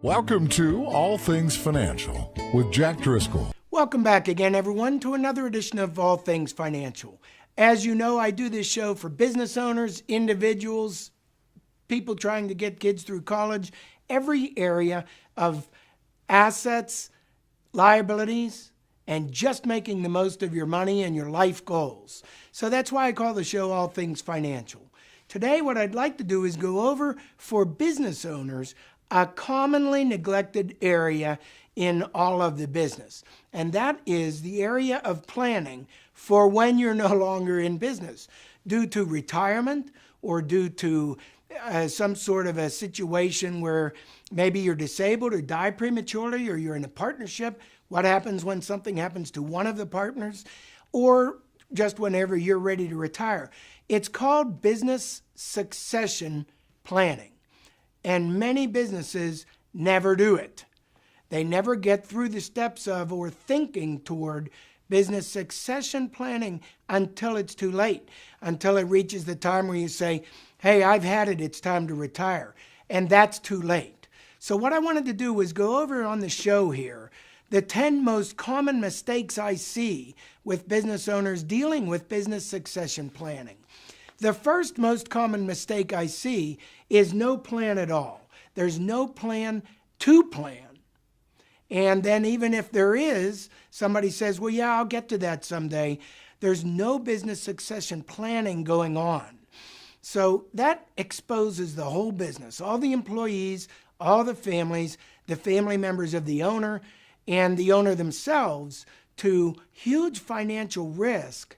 Welcome to All Things Financial with Jack Driscoll. Welcome back again, everyone, to another edition of All Things Financial. As you know, I do this show for business owners, individuals, people trying to get kids through college, every area of assets, liabilities, and just making the most of your money and your life goals. So that's why I call the show All Things Financial. Today, what I'd like to do is go over, for business owners, a commonly neglected area in all of the business. And that is the area of planning for when you're no longer in business, due to retirement or due to some sort of a situation where maybe you're disabled or die prematurely, or you're in a partnership. What happens when something happens to one of the partners, or just whenever you're ready to retire? It's called business succession planning. And many businesses never do it. They never get through the steps of or thinking toward business succession planning until it's too late, until it reaches the time where you say, hey, I've had it, it's time to retire. And that's too late. So what I wanted to do was go over on the show here the 10 most common mistakes I see with business owners dealing with business succession planning. The first most common mistake I see is no plan at all. There's no plan to plan. And then even if there is, somebody says, well, yeah, I'll get to that someday. There's no business succession planning going on. So that exposes the whole business, all the employees, all the families, the family members of the owner, and the owner themselves to huge financial risk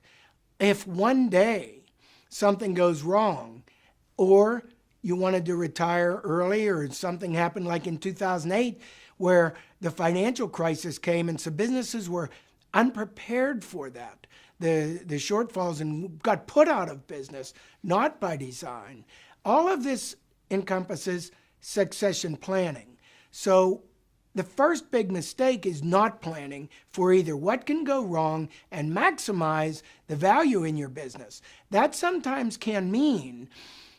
if one day something goes wrong, or you wanted to retire early, or something happened like in 2008 where the financial crisis came and some businesses were unprepared for that. The shortfalls and got put out of business, not by design. All of this encompasses succession planning. So the first big mistake is not planning for either what can go wrong and maximize the value in your business. That sometimes can mean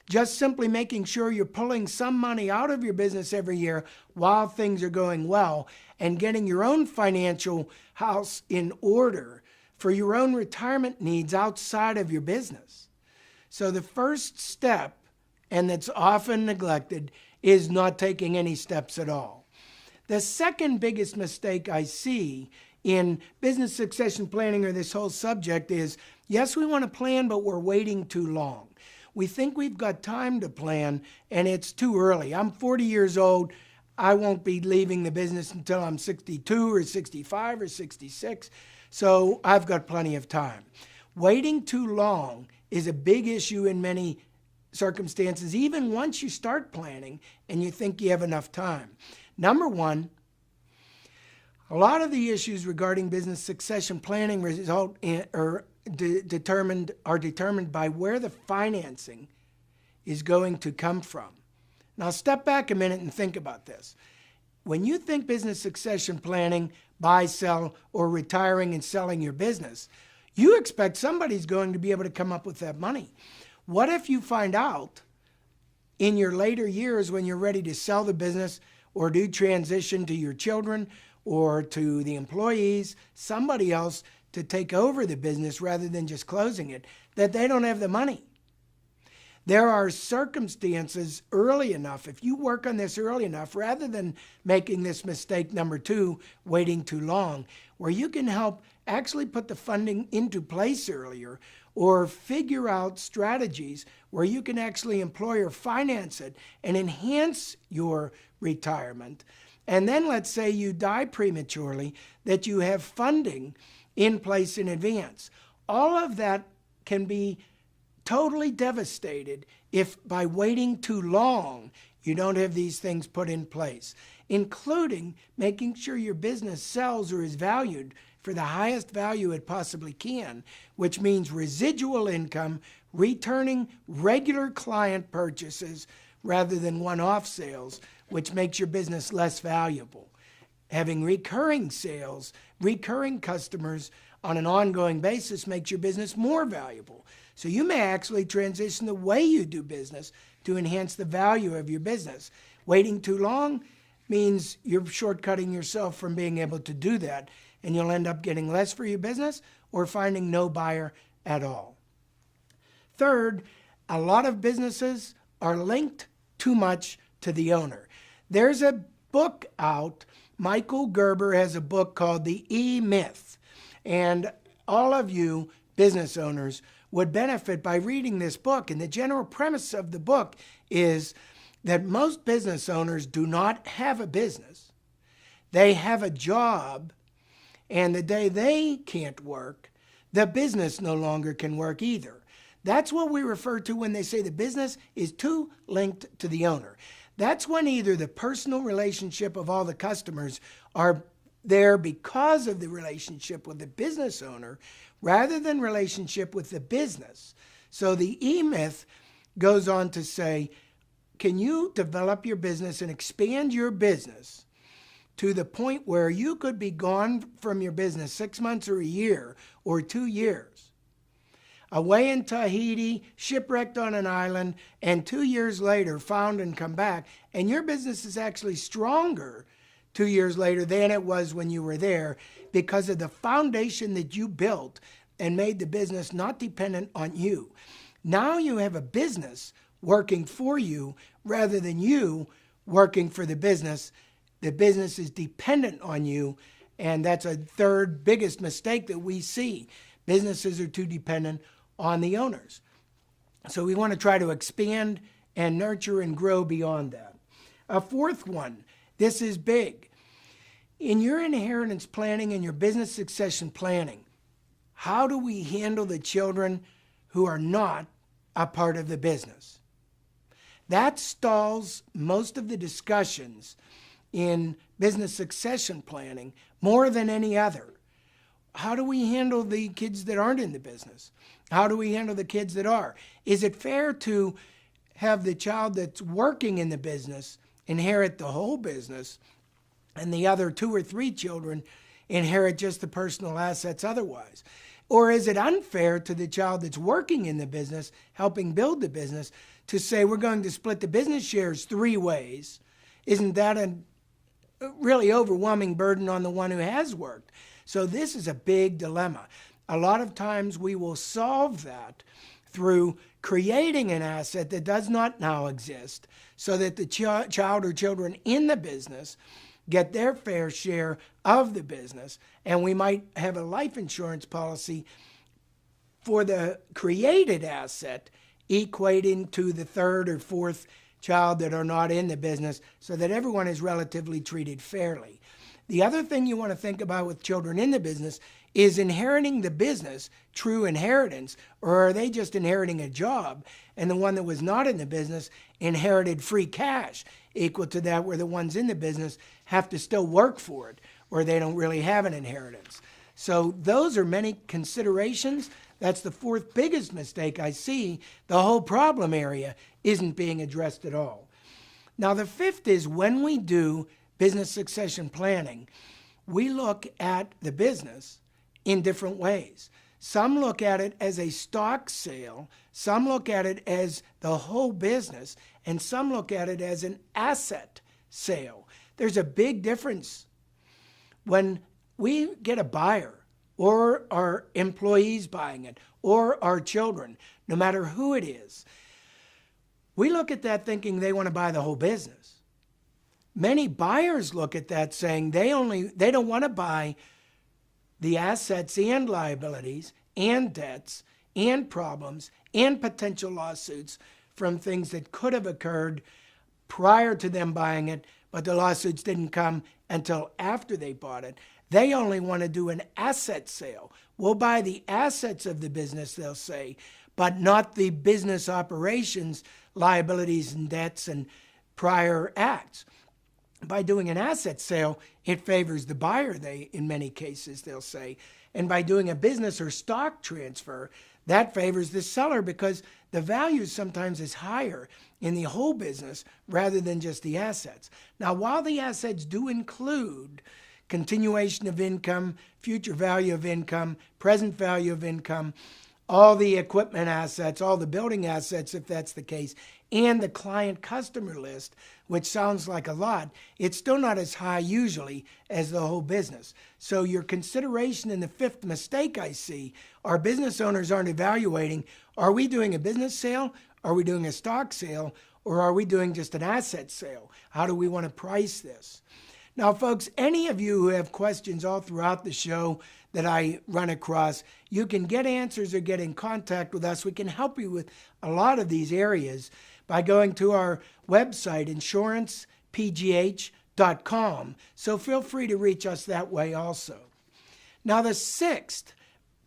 just simply making sure you're pulling some money out of your business every year while things are going well, and getting your own financial house in order for your own retirement needs outside of your business. So the first step, and that's often neglected, is not taking any steps at all. The second biggest mistake I see in business succession planning, or this whole subject, is, yes, we want to plan, but we're waiting too long. We think we've got time to plan, and it's too early. I'm 40 years old. I won't be leaving the business until I'm 62 or 65 or 66, so I've got plenty of time. Waiting too long is a big issue in many circumstances, even once you start planning and you think you have enough time. Number one, a lot of the issues regarding business succession planning are determined by where the financing is going to come from. Now, step back a minute and think about this. When you think business succession planning, buy, sell, or retiring and selling your business, you expect somebody's going to be able to come up with that money. What if you find out in your later years, when you're ready to sell the business or do transition to your children or to the employees, somebody else to take over the business rather than just closing it, that they don't have the money? There are circumstances early enough, if you work on this early enough, rather than making this mistake number two, waiting too long, where you can help actually put the funding into place earlier, or figure out strategies where you can actually employ or finance it and enhance your retirement. And then let's say you die prematurely, that you have funding in place in advance. All of that can be totally devastated if by waiting too long you don't have these things put in place, including making sure your business sells or is valued for the highest value it possibly can, which means residual income, returning regular client purchases rather than one-off sales, which makes your business less valuable. Having recurring sales, recurring customers on an ongoing basis makes your business more valuable. So you may actually transition the way you do business to enhance the value of your business. Waiting too long, means you're shortcutting yourself from being able to do that, and you'll end up getting less for your business or finding no buyer at all. Third, a lot of businesses are linked too much to the owner. There's a book out. Michael Gerber has a book called The E-Myth, and all of you business owners would benefit by reading this book. And the general premise of the book is that most business owners do not have a business. They have a job, and the day they can't work, the business no longer can work either. That's what we refer to when they say the business is too linked to the owner. That's when either the personal relationship of all the customers are there because of the relationship with the business owner rather than relationship with the business. So the E-Myth goes on to say, can you develop your business and expand your business to the point where you could be gone from your business 6 months or a year or 2 years, away in Tahiti, shipwrecked on an island, and 2 years later found and come back, and your business is actually stronger 2 years later than it was when you were there because of the foundation that you built and made the business not dependent on you. Now you have a business working for you rather than you working for the business. The business is dependent on you, and that's a third biggest mistake that we see. Businesses are too dependent on the owners. So we want to try to expand and nurture and grow beyond that. A fourth one, this is big. In your inheritance planning and your business succession planning, how do we handle the children who are not a part of the business? That stalls most of the discussions in business succession planning more than any other. How do we handle the kids that aren't in the business? How do we handle the kids that are? Is it fair to have the child that's working in the business inherit the whole business and the other 2 or 3 children inherit just the personal assets otherwise? Or is it unfair to the child that's working in the business, helping build the business, to say we're going to split the business shares 3 ways? Isn't that a really overwhelming burden on the one who has worked? So this is a big dilemma. A lot of times we will solve that through creating an asset that does not now exist so that the child or children in the business get their fair share of the business. And we might have a life insurance policy for the created asset equating to the 3rd or 4th child that are not in the business so that everyone is relatively treated fairly. The other thing you want to think about with children in the business is inheriting the business true inheritance, or are they just inheriting a job and the one that was not in the business inherited free cash equal to that where the ones in the business have to still work for it or they don't really have an inheritance. So those are many considerations. That's the 4th biggest mistake I see. The whole problem area isn't being addressed at all. Now the 5th is when we do business succession planning, we look at the business in different ways. Some look at it as a stock sale, some look at it as the whole business, and some look at it as an asset sale. There's a big difference. When we get a buyer, or our employees buying it, or our children, no matter who it is, we look at that thinking they want to buy the whole business. Many buyers look at that saying they don't want to buy the assets and liabilities and debts and problems and potential lawsuits from things that could have occurred prior to them buying it, but the lawsuits didn't come until after they bought it. They only want to do an asset sale. We'll buy the assets of the business, they'll say, but not the business operations, liabilities and debts and prior acts. By doing an asset sale, it favors the buyer, in many cases, they'll say. And by doing a business or stock transfer, that favors the seller because the value sometimes is higher in the whole business rather than just the assets. Now, while the assets do include continuation of income, future value of income, present value of income, all the equipment assets, all the building assets, if that's the case, and the client customer list, which sounds like a lot, it's still not as high usually as the whole business. So your consideration in the fifth mistake I see, our business owners aren't evaluating, are we doing a business sale? Are we doing a stock sale? Or are we doing just an asset sale? How do we want to price this? Now, folks, any of you who have questions all throughout the show that I run across, you can get answers or get in contact with us. We can help you with a lot of these areas by going to our website, insurancepgh.com. So feel free to reach us that way also. Now, the sixth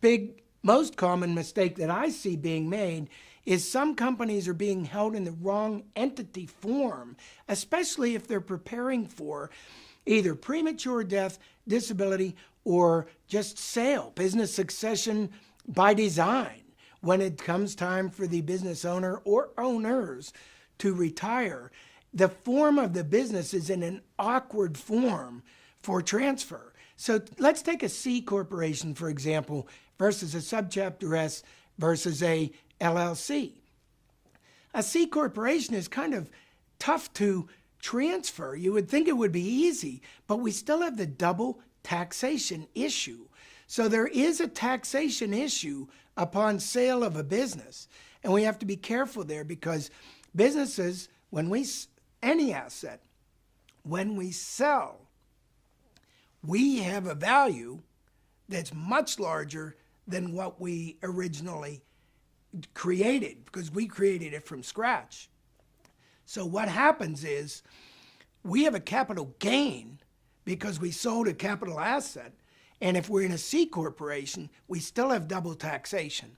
big, most common mistake that I see being made is some companies are being held in the wrong entity form, especially if they're preparing for either premature death, disability, or just sale, business succession by design. When it comes time for the business owner or owners to retire, the form of the business is in an awkward form for transfer. So let's take a C corporation, for example, versus a subchapter S versus a LLC. A C corporation is kind of tough to transfer. You would think it would be easy, but we still have the double taxation issue. So there is a taxation issue upon sale of a business, and we have to be careful there because businesses, any asset, when we sell, we have a value that's much larger than what we originally created because we created it from scratch. So what happens is we have a capital gain because we sold a capital asset. And if we're in a C corporation, we still have double taxation.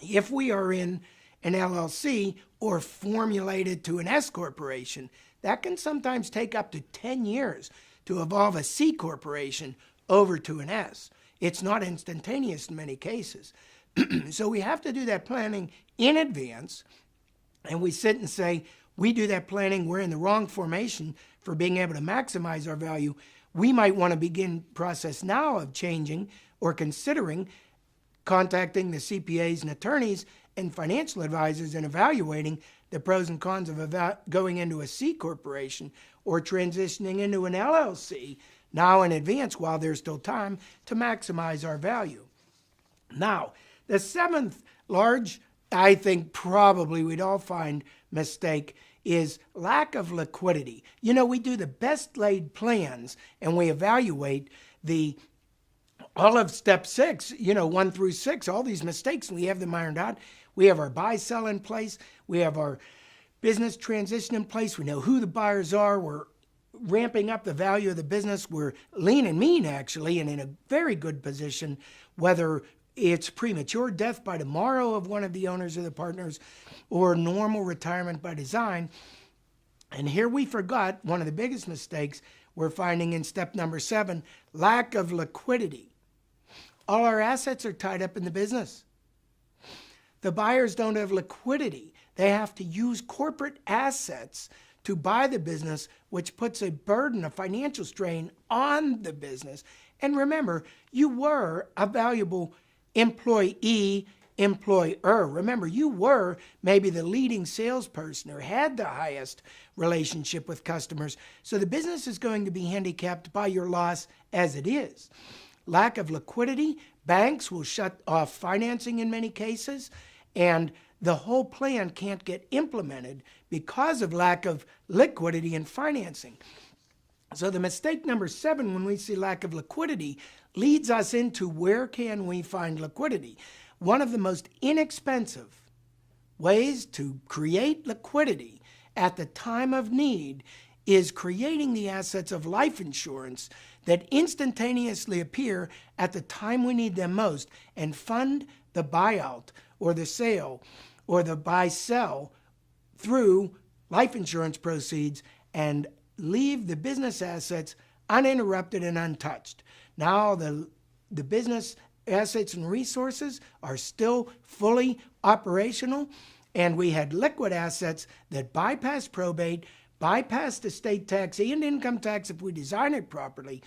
If we are in an LLC or formulated to an S corporation, that can sometimes take up to 10 years to evolve a C corporation over to an S. It's not instantaneous in many cases. So we have to do that planning in advance, and we sit and say, we do that planning, we're in the wrong formation for being able to maximize our value. We might want to begin process now of changing or considering contacting the CPAs and attorneys and financial advisors and evaluating the pros and cons of going into a C corporation or transitioning into an LLC now in advance while there's still time to maximize our value. Now, the seventh large, I think probably we'd all find mistake is lack of liquidity. You know, we do the best laid plans and we evaluate all of step 6, 1 through 6, all these mistakes, and we have them ironed out. We have our buy sell in place. We have our business transition in place. We know who the buyers are. We're ramping up the value of the business. We're lean and mean, actually, and in a very good position, whether it's premature death by tomorrow of one of the owners or the partners or normal retirement by design. And here we forgot one of the biggest mistakes we're finding in step number 7, lack of liquidity. All our assets are tied up in the business. The buyers don't have liquidity. They have to use corporate assets to buy the business, which puts a burden, a financial strain on the business. And remember, you were a valuable employee, employer. Remember, you were maybe the leading salesperson or had the highest relationship with customers. So the business is going to be handicapped by your loss as it is. Lack of liquidity, banks will shut off financing in many cases, and the whole plan can't get implemented because of lack of liquidity and financing. So the mistake number 7, when we see lack of liquidity, leads us into where can we find liquidity. One of the most inexpensive ways to create liquidity at the time of need is creating the assets of life insurance that instantaneously appear at the time we need them most and fund the buyout or the sale or the buy-sell through life insurance proceeds and leave the business assets uninterrupted and untouched. Now the business assets and resources are still fully operational, and we had liquid assets that bypass probate, bypass estate tax and income tax if we design it properly,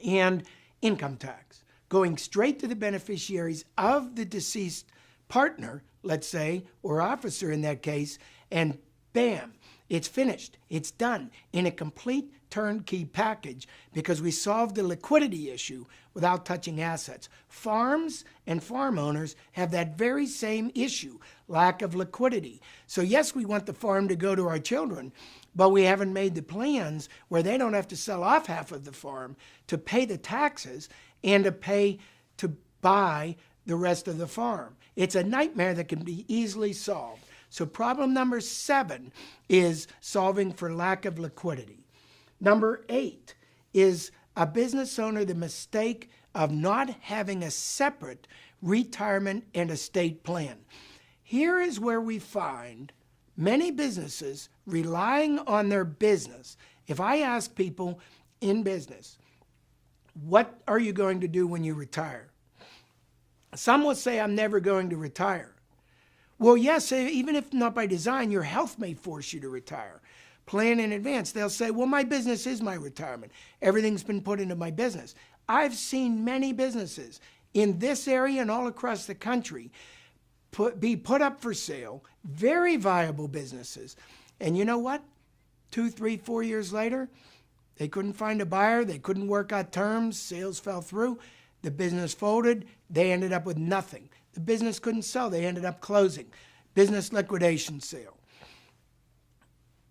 and income tax, going straight to the beneficiaries of the deceased partner, let's say, or officer in that case, and bam, it's finished. It's done in a complete turnkey package because we solved the liquidity issue without touching assets. Farms and farm owners have that very same issue, lack of liquidity. So yes, we want the farm to go to our children, but we haven't made the plans where they don't have to sell off half of the farm to pay the taxes and to buy the rest of the farm. It's a nightmare that can be easily solved. So problem number 7 is solving for lack of liquidity. Number 8 is a business owner, the mistake of not having a separate retirement and estate plan. Here is where we find many businesses relying on their business. If I ask people in business, what are you going to do when you retire? Some will say, I'm never going to retire. Well, yes, even if not by design, your health may force you to retire. Plan in advance. They'll say, well, my business is my retirement. Everything's been put into my business. I've seen many businesses in this area and all across the country be put up for sale, very viable businesses. And you know what? 2, 3, 4 years later, they couldn't find a buyer. They couldn't work out terms. Sales fell through. The business folded. They ended up with nothing. The business couldn't sell. They ended up closing. Business liquidation sale.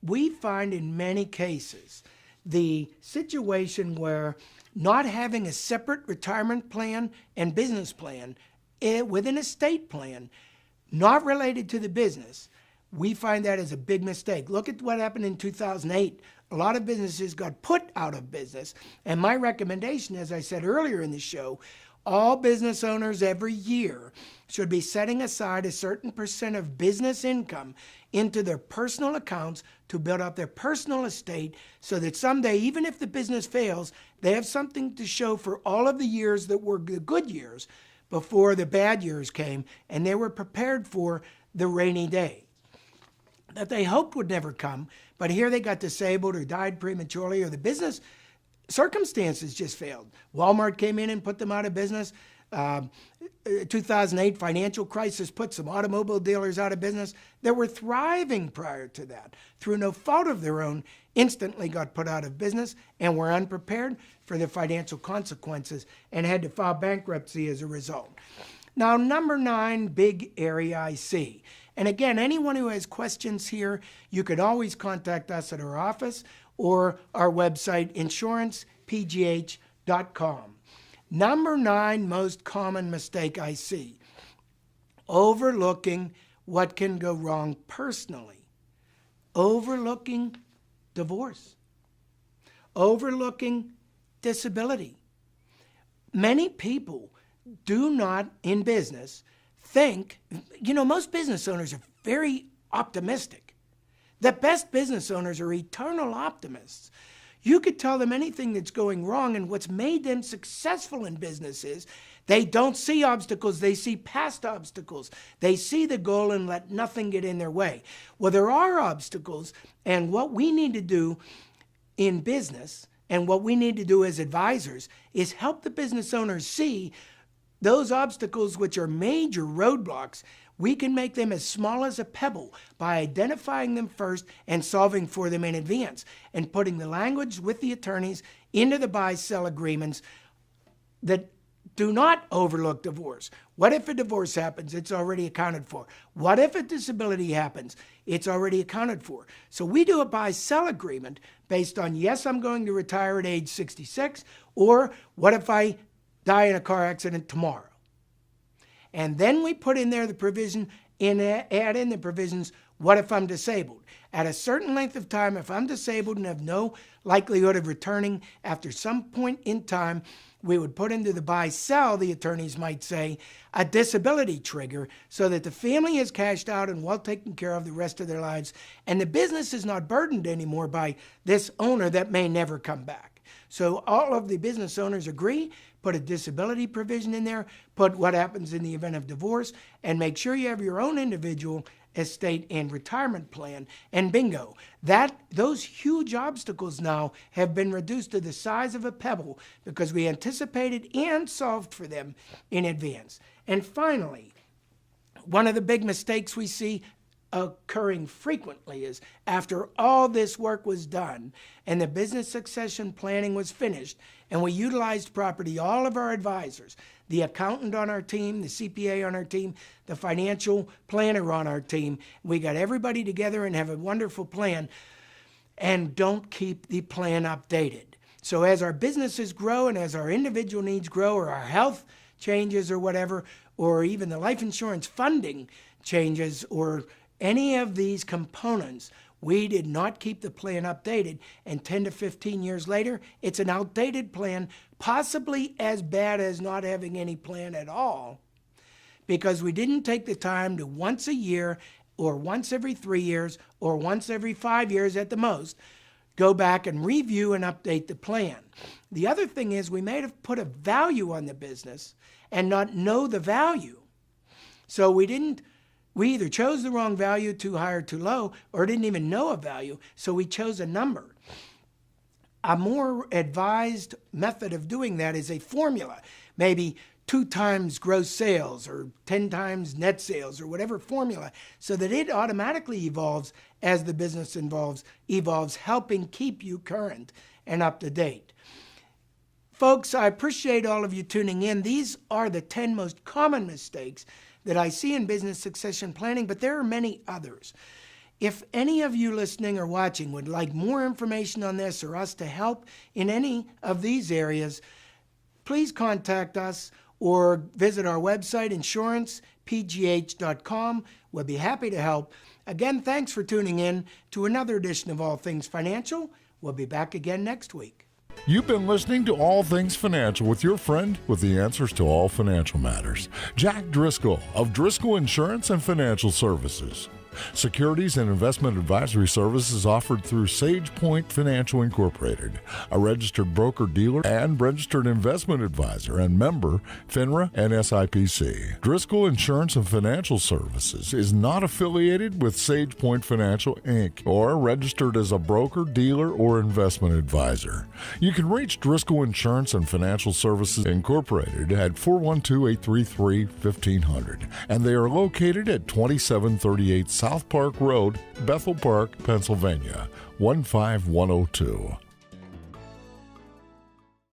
We find in many cases the situation where not having a separate retirement plan and business plan with an estate plan not related to the business, we find that as a big mistake. Look at what happened in 2008. A lot of businesses got put out of business. And my recommendation, as I said earlier in the show, all business owners every year should be setting aside a certain percent of business income into their personal accounts to build up their personal estate so that someday, even if the business fails, they have something to show for all of the years that were the good years before the bad years came, and they were prepared for the rainy day that they hoped would never come, but here they got disabled or died prematurely, or the business circumstances just failed. Walmart came in and put them out of business. 2008 financial crisis put some automobile dealers out of business that were thriving prior to that. Through no fault of their own, instantly got put out of business and were unprepared for the financial consequences and had to file bankruptcy as a result. Now, number 9, big area I see. And again, anyone who has questions here, you could always contact us at our office or our website, insurancepgh.com. Number 9 most common mistake I see, overlooking what can go wrong personally. Overlooking divorce. Overlooking disability. Many people do not, in business, think, most business owners are very optimistic. The best business owners are eternal optimists. You could tell them anything that's going wrong, and what's made them successful in business is they don't see obstacles, they see past obstacles. They see the goal and let nothing get in their way. Well, there are obstacles, and what we need to do in business and what we need to do as advisors is help the business owners see those obstacles which are major roadblocks. We can make them as small as a pebble by identifying them first and solving for them in advance and putting the language with the attorneys into the buy-sell agreements that do not overlook divorce. What if a divorce happens? It's already accounted for. What if a disability happens? It's already accounted for. So we do a buy-sell agreement based on, yes, I'm going to retire at age 66, or what if I die in a car accident tomorrow? And then we put in there the provision, add in the provisions, what if I'm disabled? At a certain length of time, if I'm disabled and have no likelihood of returning after some point in time, we would put into the buy-sell, the attorneys might say, a disability trigger so that the family is cashed out and well taken care of the rest of their lives, and the business is not burdened anymore by this owner that may never come back. So all of the business owners agree, put a disability provision in there, put what happens in the event of divorce, and make sure you have your own individual estate and retirement plan, and bingo. Those huge obstacles now have been reduced to the size of a pebble because we anticipated and solved for them in advance. And finally, one of the big mistakes we see occurring frequently is after all this work was done and the business succession planning was finished and we utilized properly all of our advisors, the accountant on our team, the CPA on our team, the financial planner on our team, we got everybody together and have a wonderful plan, and don't keep the plan updated. So as our businesses grow and as our individual needs grow or our health changes or whatever, or even the life insurance funding changes or any of these components, we did not keep the plan updated, and 10 to 15 years later, it's an outdated plan, possibly as bad as not having any plan at all, because we didn't take the time to once a year or once every 3 years or once every 5 years at the most, go back and review and update the plan. The other thing is we may have put a value on the business and not know the value. So we either chose the wrong value, too high or too low, or didn't even know a value, so we chose a number. A more advised method of doing that is a formula, maybe 2 times gross sales or 10 times net sales or whatever formula, so that it automatically evolves as the business evolves, helping keep you current and up to date. Folks, I appreciate all of you tuning in. These are the 10 most common mistakes that I see in business succession planning, but there are many others. If any of you listening or watching would like more information on this or us to help in any of these areas, please contact us or visit our website, insurancepgh.com. We'll be happy to help. Again, thanks for tuning in to another edition of All Things Financial. We'll be back again next week. You've been listening to All Things Financial with your friend with the answers to all financial matters, Jack Driscoll of Driscoll Insurance and Financial Services. Securities and investment advisory services offered through Sage Point Financial Incorporated, a registered broker-dealer and registered investment advisor and member FINRA and SIPC. Driscoll Insurance and Financial Services is not affiliated with Sage Point Financial, Inc. or registered as a broker, dealer, or investment advisor. You can reach Driscoll Insurance and Financial Services Incorporated at 412-833-1500, and they are located at 2738 South Park Road, Bethel Park, Pennsylvania, 15102.